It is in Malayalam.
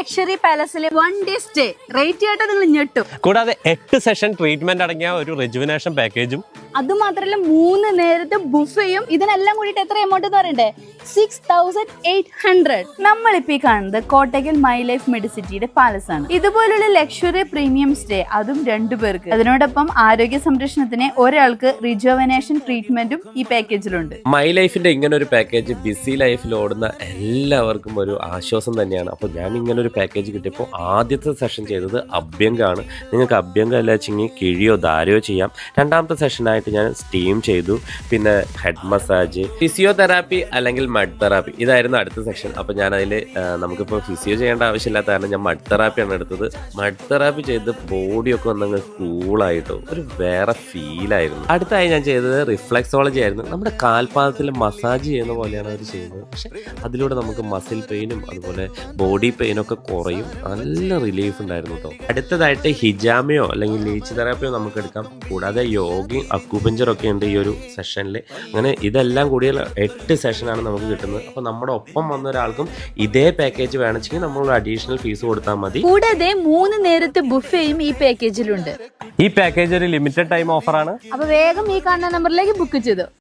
ലക്ഷറി പാലസിലെ 1 day സ്റ്റേ റേറ്റ് കേട്ടാ നിങ്ങൾ ഞെട്ടും. കൂടാതെ 8 സെഷൻ ട്രീറ്റ്മെന്റ് അടങ്ങിയ ഒരു റെജുവിനേഷൻ പാക്കേജും, അതുമാത്രല്ല 3 നേരത്തെ ബുഫയും. ഇതിനെല്ലാം കൂടിയിട്ട് എത്ര എമൗണ്ട് എന്ന് പറയണ്ടേ? 6800. നമ്മളിപ്പോ ഈ കാണുന്നത് കോട്ടയ്ക്കൽ മൈ ലൈഫ് മെഡിസിറ്റിയുടെ പാലസ് ആണ്. ഇതുപോലുള്ള ലക്ഷറി പ്രീമിയം സ്റ്റേ, അതും 2 പേർക്ക്. അതിനോടൊപ്പം ആരോഗ്യ സംരക്ഷണത്തിന് ഒരാൾക്ക് റിജുവനേഷൻ ട്രീറ്റ്മെന്റും ഈ പാക്കേജിലുണ്ട്. മൈ ലൈഫിന്റെ ഇങ്ങനെ ഒരു പാക്കേജ് ബിസി ലൈഫിൽ ഓടുന്ന എല്ലാവർക്കും ഒരു ആശ്വാസം തന്നെയാണ്. അപ്പോൾ ഞാൻ ഇങ്ങനെ ഒരു പാക്കേജ് കിട്ടിയപ്പോൾ ആദ്യത്തെ സെഷൻ ചെയ്തത് അഭ്യംഗമാണ്. നിങ്ങൾക്ക് അഭ്യംഗം അല്ല വെച്ചെങ്കിൽ കിഴിയോ ധാരയോ ചെയ്യാം. രണ്ടാമത്തെ സെഷനായിട്ട് ഞാൻ സ്റ്റീം ചെയ്തു, പിന്നെ ഹെഡ് മസാജ്, ഫിസിയോതെറാപ്പി അല്ലെങ്കിൽ മഡ് തെറാപ്പി, ഇതായിരുന്നു അടുത്ത സെഷൻ. അപ്പോൾ ഞാൻ അതിൽ നമുക്കിപ്പോൾ ഫിസിയോ ചെയ്യേണ്ട ആവശ്യമില്ലാത്ത കാരണം ഞാൻ മഡ് തെറാപ്പിയാണ് എടുത്തത്. മഡ് തെറാപ്പി ചെയ്ത് ബോഡിയൊക്കെ ഒന്നങ്ങ് കൂളായിട്ടോ ഒരു വേറെ ഫീലായിരുന്നു. അടുത്തായി ഞാൻ ചെയ്തത് റിഫ്ലെക്സോളജി ആയിരുന്നു. നമ്മുടെ കാൽപാദത്തിൽ മസാജ് ചെയ്യുന്ന പോലെയാണ് അവർ ചെയ്യുന്നത്. പക്ഷെ അതിലൂടെ നമുക്ക് മസിൽ പെയിനും അതുപോലെ ബോഡി പെയിനൊക്കെ കുറയും. നല്ല റിലീഫ് ഉണ്ടായിരുന്നു കേട്ടോ. അടുത്തതായിട്ട് ഹിജാമയോ അല്ലെങ്കിൽ ലീച്ച് തെറാപ്പിയോ നമുക്ക് എടുക്കാം. കൂടാതെ യോഗയും അക്യുപഞ്ചറും ഒക്കെ ഉണ്ട് ഈ ഒരു സെഷനിൽ. അങ്ങനെ ഇതെല്ലാം കൂടി 8 സെഷനാണ് നമുക്ക് കിട്ടുന്നത്. അപ്പോൾ നമ്മുടെ ഒപ്പം വന്ന ഒരാൾക്കും ഇതേ പാക്കേജ് വേണമെങ്കിൽ നമ്മൾ അഡീഷണൽ ഫീസ് കൊടുത്താൽ മതി. കൂടാതെ 3 നേരത്തെ ബുഫയും ഈ പാക്കേജിലുണ്ട്. ഈ പാക്കേജ് ഒരു ലിമിറ്റഡ് ടൈം ഓഫറാണ്. അപ്പൊ വേഗം ഈ കാണുന്ന നമ്പറിലേക്ക് ബുക്ക് ചെയ്തു.